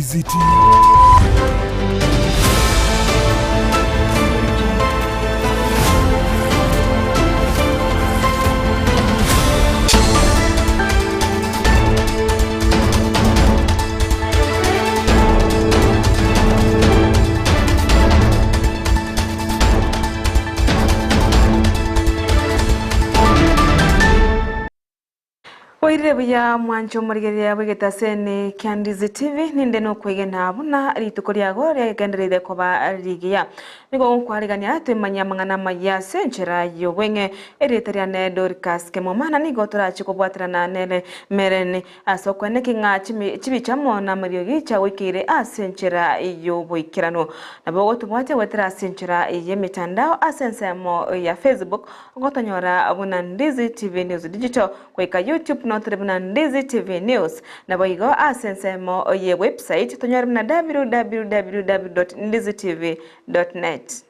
Ndiziti. Oire buya mwancho murigeria bwegetasene Kyandizi TV ninde no kwegena buna ritukoria gore genderere koba rigiya nigo kwarigania twemanya mangana maya senchera yobwenge eriteria ne Dorcas kemomana nigo torachi kubwatirana nele merene asokwene kinga chibichamo na muriogi cha wikire asenchera yobwikirano nabo tubwate wetera senchera yemitandao asensemo ya Facebook gotonyora buna Ndizi TV News Digital kweka YouTube no tribuna Ndizi TV News na boigo asensemo ye website tonyora na www.ndizitv.net.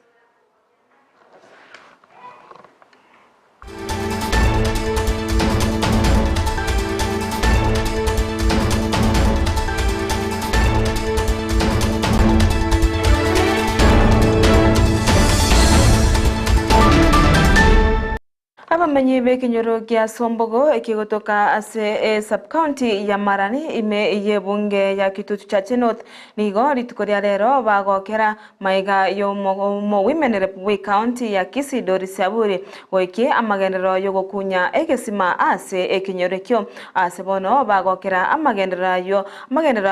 Abamenyi b'Ekinyoro gya Sombogo ekigotoka ase sub-county ya Marani ime yebunge ya Kitutu cha North nigo ritukoria rero bagokera maiga yo mo women Republic County ya Kisii Doris Aburi goiki amagendero yo gokunya egesima ase Ekinyoro kyo ase bono bagokera amagendero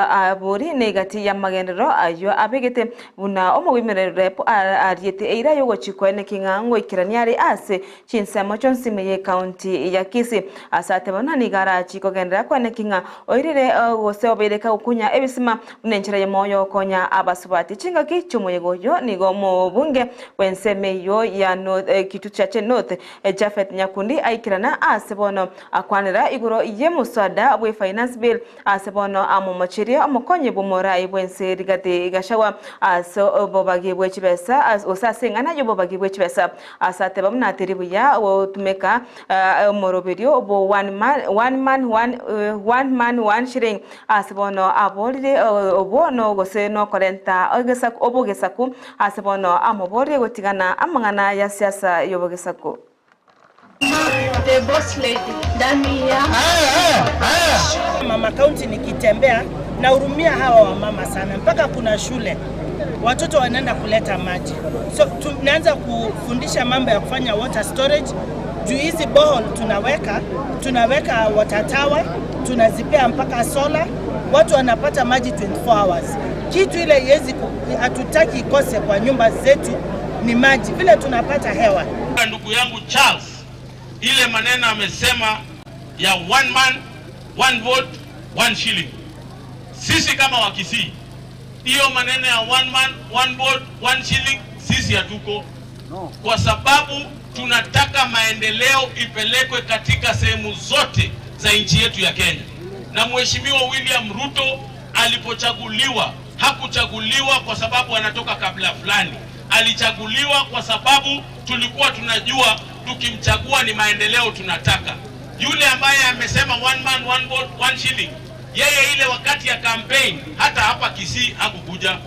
Aburi negati ya magendero ayo abegete buna omo women rep ariete eira yo gochikwene kingango ikiraniari ase chinsemo Simeye County ya Kisii asate bona nigara chiko gendera kwane kinga oirire gose obereka ukunya ebisima unenchera ya moyo konya abasubati chinga kichumuye yo nigo mu bunge wenseme yo ya Kitutu cha North Jafet Nyakundi aikirana asebono akwanira iguro yemusada bwe finance bill asebono amumachiria amukonye bumora ibwense rigate gashawa aso bobagi bwe chibesa osasengana yo bobagi bwe chibesa asate bamna teribuya tumeka moroberio obo one man one shilling asebono abolire obo no gose no korenta obo gesaku asebono amobore gotigana amangana ya siasa yobogesaku. The boss lady ndani ya Mama County nikitembea na hurumia hawa wamama sana, mpaka kuna shule watoto wanaenda kuleta maji, so tunaanza kufundisha mambo ya kufanya water storage. Juu hizi borehole tunaweka water tower, tunazipea mpaka solar, watu wanapata maji 24 hours. Kitu ile yezi hatutaki ikose kwa nyumba zetu ni maji, vile tunapata hewa. Ndugu yangu Charles, ile maneno amesema ya one man one vote one shilling, sisi kama Wakisii hiyo maneno ya one man one vote one shilling sisi hatuko, kwa sababu tunataka maendeleo ipelekwe katika sehemu zote za nchi yetu ya Kenya. Na Mheshimiwa William Ruto alipochaguliwa hakuchaguliwa kwa sababu anatoka kabila fulani, alichaguliwa kwa sababu tulikuwa tunajua tukimchagua ni maendeleo tunataka. Yule ambaye amesema one man one vote one shilling, yeye ile wakati ya campaign hata hapa Kisii hakukuja,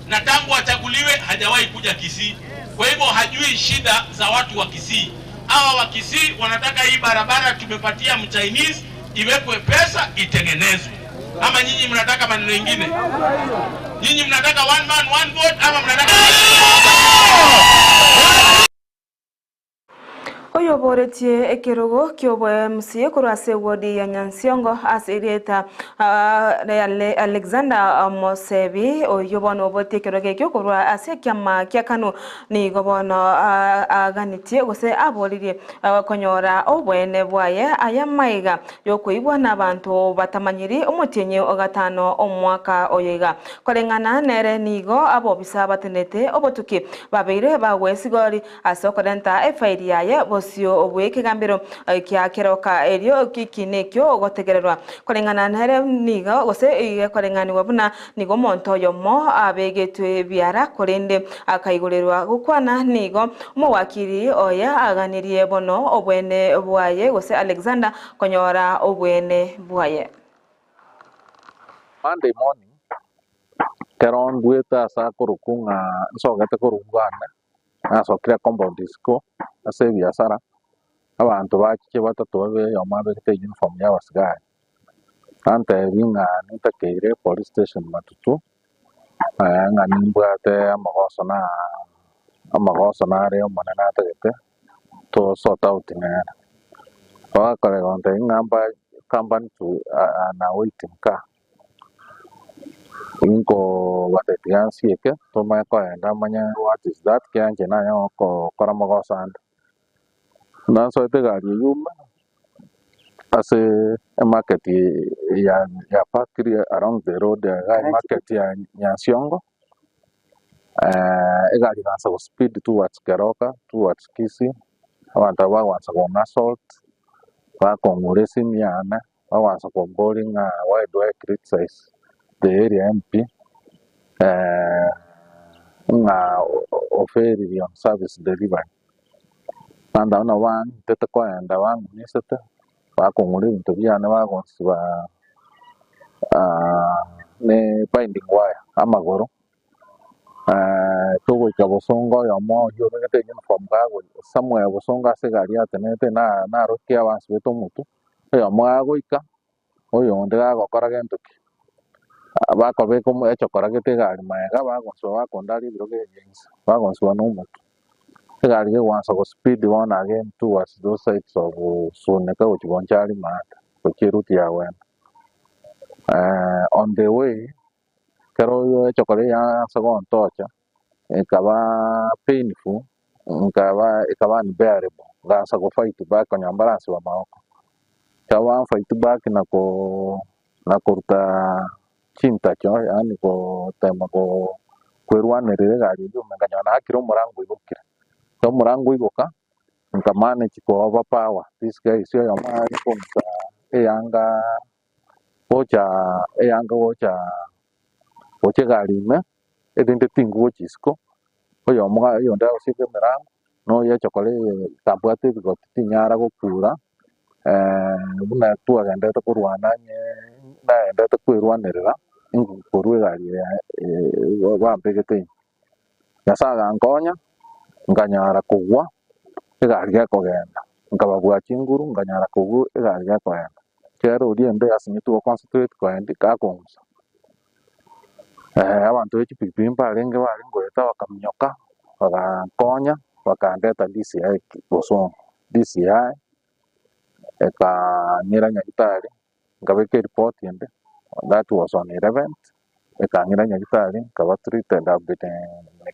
na tangu achaguliwe hajawahi kuja Kisii. Kwa hivyo hajui shida za watu wa Kisii. Hawa wa Kisii wanataka hii barabara tumepatia mchinese iwekwe pesa itengenezwe. Ama nyinyi mnataka maneno mengine? Nyinyi mnataka one man one vote ama mnataka Oyo boretie ekerogo kyobo MC kurase wodi ya Nyansiongo asireta Alexander Mosebi oyo bono bote keroge kyokurwa ase kyama kyakanu ni gobono aganitie gose abolire konyora obwene bwaye ayamaiga yokuibwa nabantu batamanyiri omutenye ogatano omwaka oyega korengana nere nigo abobisa batenete obotuki babeire bagwesigori asokorenta efairi yaye sio obweke gambiro kya keroka elio kikinekyo gotegererwa korengana ntere niga gose korengani wabuna nigo monto yomo abegetwe biara korende akaigorerwa gukwana nigo muwakiri oya aganirie bono obwene bwaye gose Alexander konyora obwene bwaye. Monday morning keron bueta sa kurukunga so gata kurungana so kira compound disco ase biashara abantu bakiche batatu babe yomabe te uniform ya wasgari ante binga nitakere police station matutu nga nimbwate amagoso na re manana tagete to sort out ngana kale onte ngamba kamban tu na waiting ka inko watetian sieke to mai ko enda manya what is that kyan jena yo ko koramagoso and na so te gari yuma ase market ya factory around the road market ya Nyasiongo gari gansa go speed towards Keroka towards Kisii abantu bawanza go assault bakonguresi myana bawanza go boring why do I criticize the area MP nga oferi on service delivery and on one tete ko enda wan nisete bakongure into byana bagonsi ba ne binding wire amagoro tugo kabosongo yomo yo ngete uniform gago somewhere bosonga se gari atenete na rokia bansi beto mutu yomo agoika oyo ndega gokora gentuki bakobe como hecho kora gete gari maega bagonso bakondari biroge jengs bagonso no mutu gari ge wansa go speed one again towards those sides of Suneka which gonchari mata kochiruti yawen on the way kero yo hecho kora ya sagon tocha ikaba painful ikaba unbearable gansa go fight back on ambaransi wa maoko kawa fight back na kurta chinta cho yani ko tema ko kwerwane re gari yo menganya na akiro murango igokira to murango igoka nkamane chiko overpower this guy sio ya mali kumsa eyanga ocha gari me edinte tingu chisco oyo mga yo nda usike mirango no ya chokole tabwate ko tinyara go kura buna tu agenda to kurwana nye na enda to kurwanira ingu kurwe gari wa mpegete ya saga ngonya nganyara kugwa gari ya kogenda ngabagwa chinguru nganyara kugwa gari ya kogenda kero odiende asinyitu concentrate ko endi ka konsa abantu ekipipimpa renge baringo eta bakamnyoka bagakonya bakandeta DCI Bosongo DCI eka ngira nyagitari ngabeke report yende that was on 11th eka ngira nyagitari kaba treated up with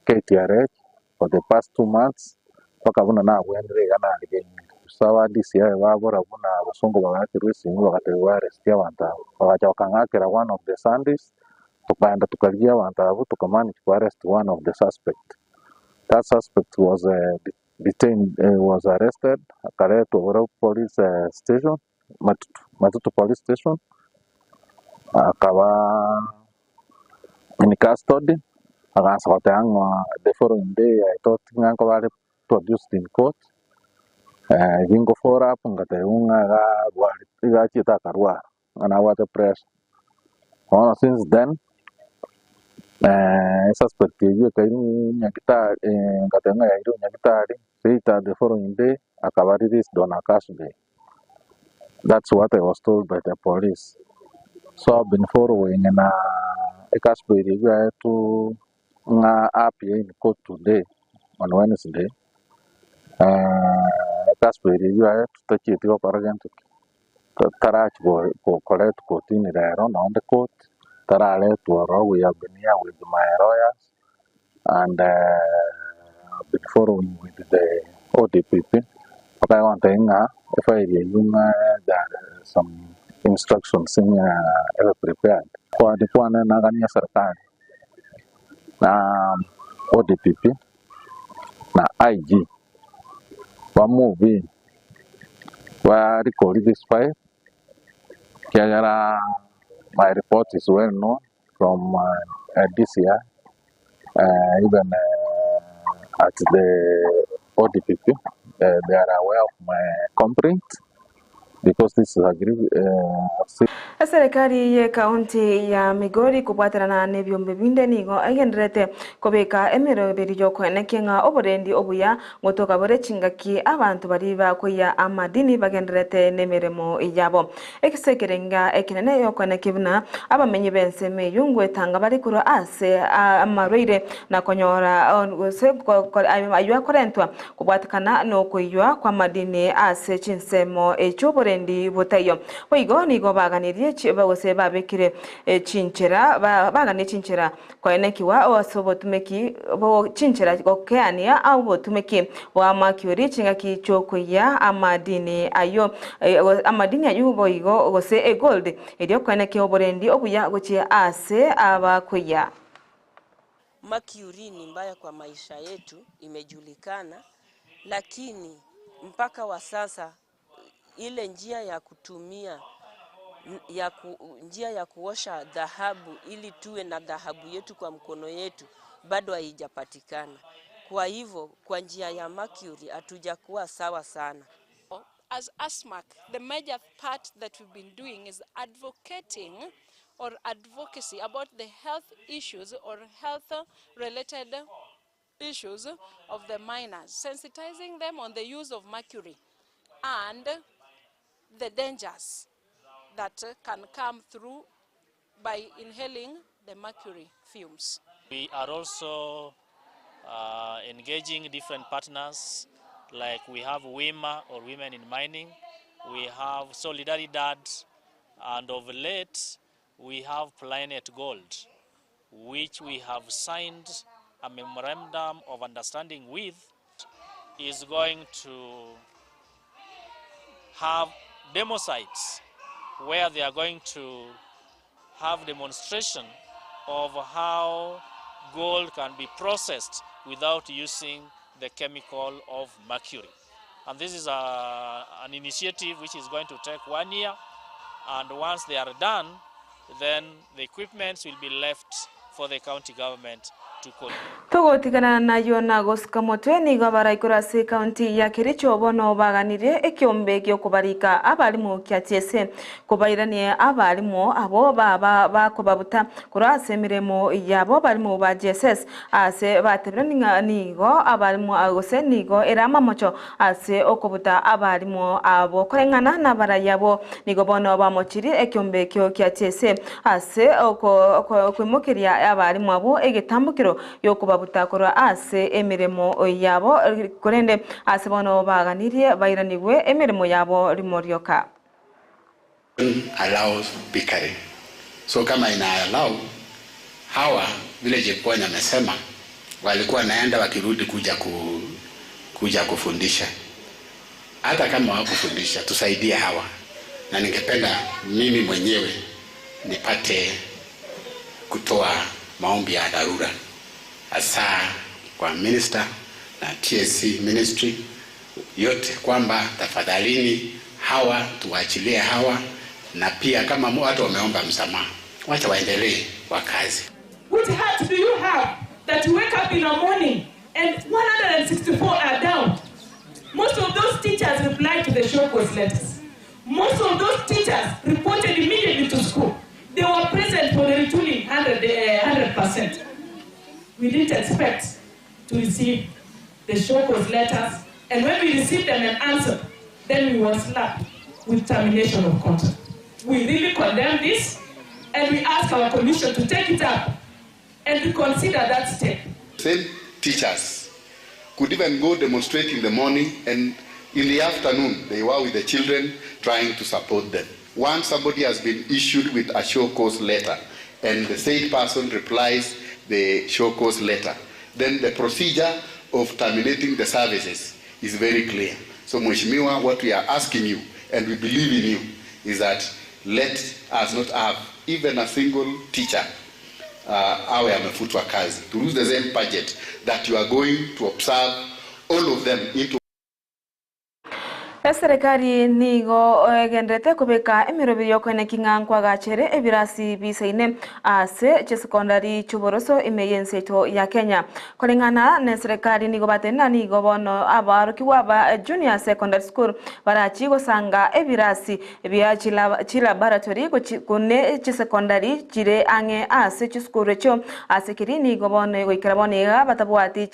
KTRH for the past 2 months bakabuna na wendre yana again sawa DCI babora buna Bosongo bagakirwisi ngo bagatewa arrest y'abantu bagacha bakangakira one of the Sundays tukaenda tukalia abantu tukamanage to arrest one of the suspect. That suspect was detained, was arrested at Oro police station, Matutu police station. Akaba in custody. The following day, I thought I produced in court. Vingo for up and got a chita karwa and I was the press. Since then, suspect you can nyakita ngatenga ya ido nyakitari later the following day akabari this dona Day. That's what I was told by the police. So I've been following na Kasbiri you to nga appear in court today on Wednesday. Kasbiri you to touch it up again to Tarach go collect court in there on the court. We have been here with my lawyers and been following with the ODPP. But I want to if I there are some instructions in prepared. For the one and Naganya Sarkar, ODPP, na IG, one movie where recorded this file. My report is well known from DCI, even at the ODPP. They are aware of my complaint because this is serikali ya kaunti ya Migori kubwatirana nebyombe binde nigo agenderete kobeka emero berijo kwenekenga oborendi obuya ngotoka bore chingaki abantu bari bakoya amadini bagenderete nemeremo iyabo ekisekerenga ekinene yo kwenekibuna abamenyi bense meyungwe tanga bari kuro ase amarwire na konyora gose aywa korentwa kubwatikana no koywa kwa madini ase chinsemo echoborendi botayo boigo nigo baganirie bagose babekire chinchera bagane chinchera kwaenekiwa osobotumeki bo chinchera gokeania au botumeki wa makiori chingaki chokoya amadini ayo amadini ayo boigo gose gold edio kwaeneki oborendi obuya gochia ase abakoya. Mercury ni mbaya kwa maisha yetu, imejulikana, lakini mpaka wa sasa ile njia ya kutumia njia ya kuosha dhahabu ili tuwe na dhahabu yetu kwa mkono yetu bado haijapatikana. Kwa hivyo kwa njia ya Mercury hatujakuwa sawa sana. As ASMAC, the major part that we've been doing is advocating or advocacy about the health issues or health related issues of the miners, sensitizing them on the use of mercury and the dangers that can come through by inhaling the mercury fumes. We are also engaging different partners, like we have WIMA or Women in Mining, we have Solidaridad, and of late we have Planet Gold, which we have signed a memorandum of understanding with, is going to have demo sites where they are going to have demonstration of how gold can be processed without using the chemical of mercury. And this is an initiative which is going to take 1 year, and once they are done, then the equipments will be left for the county government to collect. Togotikana na yona goskamote ni gabara ikurase county ya Kericho bono baganire ekyombe kyo kubarika abalimu kyatese kubairanie abalimu abo baba bakobabuta kurase miremo yabo balimu ba JSS ase batebraninga nigo abalimu agose nigo erama mocho ase okubuta abalimu abo korengana na barayabo nigo bono bamochiri ekyombe kyo kyatese ase okwemokeria abalimu abo egetambukiro yokubabuta kora ase emiremo yabo korende ase bono baganirie bairaniwe emiremo yabo rimorioka. Allows bikari. So kama ina allow hawa vile Jepkonya amesema walikuwa naenda wakirudi kuja kufundisha. Hata kama hawakufundisha tusaidie hawa, na ningependa mimi mwenyewe nipate kutoa maombi ya dharura hasa kwa minister na TSC ministry yote kwamba tafadhalini hawa tuachilie hawa, na pia kama watu wameomba msamaha wacha waendelee kwa kazi. What heart do you have that you wake up in the morning and 164 are down? Most of those teachers replied to the show cause letters. Most of those teachers reported immediately to school. They were present for the retooling 100%. We didn't expect to receive the show cause letters, and when we received them and answered, then we were slapped with termination of contract. We really condemn this, and we ask our commission to take it up and reconsider that step. Same teachers could even go demonstrate in the morning, and in the afternoon they were with the children trying to support them. Once somebody has been issued with a show cause letter and the said person replies the show cause letter, then the procedure of terminating the services is very clear. So Mheshimiwa, what we are asking you, and we believe in you, is that let us not have even a single teacher awe amefutwa kazi, to lose the same budget that you are going to observe all of them into. Serikali nigo gendete kubeka emirobiri kwene kingankwa gachere ebirasi bisaine ase secondary chuboroso imeyenseto ya Kenya. Kolingana ne serikali nigo batena nigo bono abarukiwa ba junior secondary school barachi gosanga ebirasi bya laboratory kune secondary chire ange ase school cho ase kiri nigo bono goikira bonega batabwati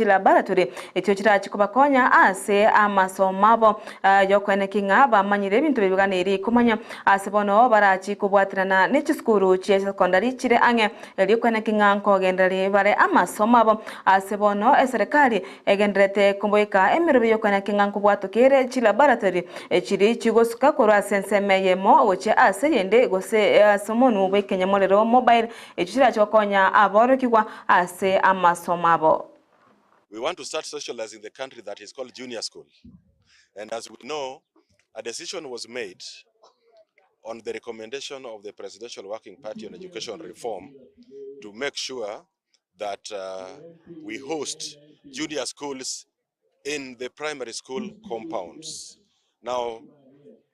laboratory etyo chirachi kubakonya ase amasomabo yokwene kinga bamanyire bintu bibiganiri kumanya asibono barachi kubwatirana n'ekisukuru kye secondary kire ange yokwene kinga nkogendere bare amasomabo asibono serikali egenderete kumboika emirubi yokwene kinga nkubwatukire laboratory ekiri kigosuka korwa sensemeyemo oche ase yende gose asomonu bekenya molero mobile ekira cyokonya aborokigwa ase amasomabo. We want to start socializing the country that is called junior school. And as we know, a decision was made on the recommendation of the Presidential Working Party on Education Reform to make sure that we host junior schools in the primary school compounds. Now,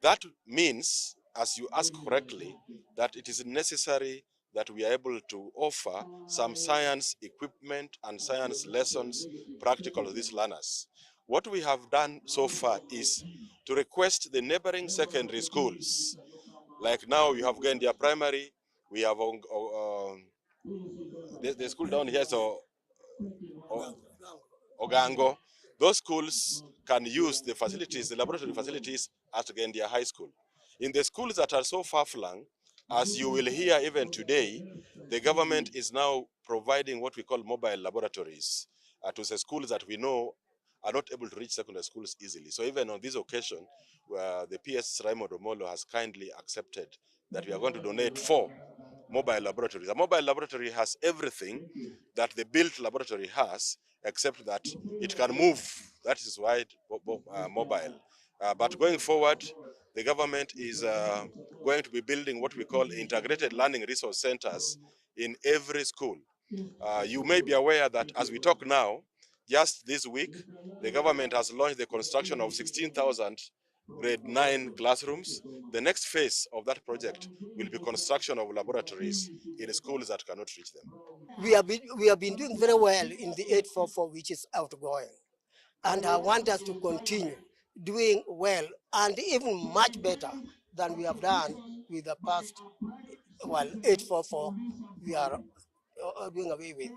that means, as you ask correctly, that it is necessary that we are able to offer some science equipment and science lessons practical to these learners. What we have done so far is to request the neighboring secondary schools. Like now you have Gendia Primary, we have the school down here, so Ogango. Those schools can use the facilities, the laboratory facilities at Gendia High School. In the schools that are so far-flung, as you will hear even today, the government is now providing what we call mobile laboratories to the schools that we know are not able to reach secondary schools easily. So even on this occasion, the PS Raymond Omolo has kindly accepted that we are going to donate 4 mobile laboratories. A mobile laboratory has everything that the built laboratory has, except that it can move. That is why mobile. But going forward, the government is going to be building what we call integrated learning resource centers in every school. You may be aware that as we talk now, just this week, the government has launched the construction of 16,000 grade 9 classrooms. The next phase of that project will be construction of laboratories in schools that cannot reach them. We have been doing very well in the 844, which is outgoing. And I want us to continue doing well and even much better than we have done with the past 844 we are doing away with.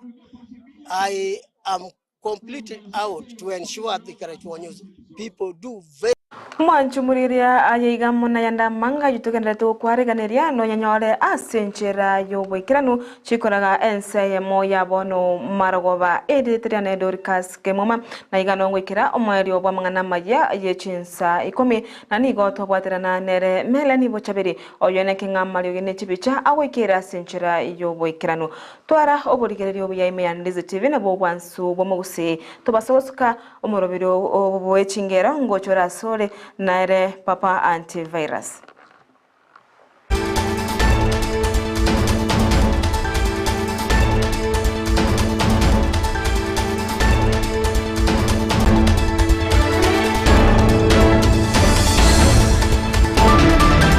I am completely out to ensure the Karachuanyos people do very Mwanchumuriria ayiga muna yanda manga yutugendere tu kwariganiria no nyanyore asenchera yobwikiranu chikoraga ense moya bono maragoba editoriane Dorcas Kemoma na igano ngwikira omweri obwa mangana maya yechinsa 10 na nigo tobwatirana nere melani bochabiri oyone kingamali yone chibicha awikira senchera yobwikiranu twara oburigereri obuyaime yandize TV na bobwansu bomugusi tobasosuka omorobiro obwechingera ngochora sole Naire Papa Antivirus.